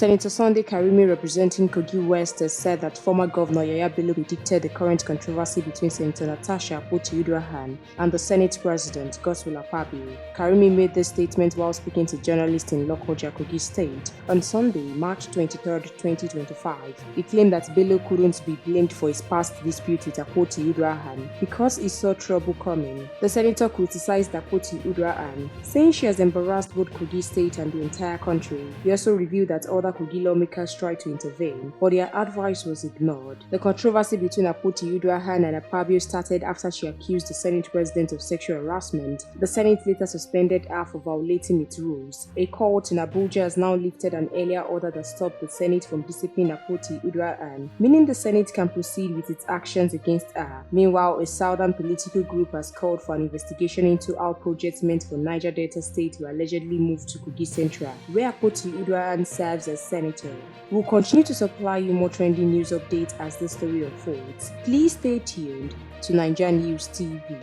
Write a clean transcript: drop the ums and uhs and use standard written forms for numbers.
Senator Sunday Karimi, representing Kogi West, has said that former Governor Yaya Bello predicted the current controversy between Senator Natasha and the Senate President, Akpabio. Karimi made this statement while speaking to journalists in Lokoja, Kogi State. On Sunday, March 23, 2025, he claimed that Bello couldn't be blamed for his past dispute with Akpoti because he saw trouble coming. The senator criticized Akpoti, saying she has embarrassed both Kogi State and the entire country. He also revealed that other Kogi lawmakers tried to intervene, but their advice was ignored. The controversy between Akpoti and Akpabio started after she accused the Senate President of sexual harassment. The Senate later suspended her for violating its rules. A court in Abuja has now lifted an earlier order that stopped the Senate from disciplining Akpoti, meaning the Senate can proceed with its actions against her. Meanwhile, a southern political group has called for an investigation into how projects meant for Niger Delta State were allegedly moved to Kogi Central, where Akpoti serves as senator. We'll continue to supply you more trending news updates as this story unfolds. Please stay tuned to NaijaNews TV.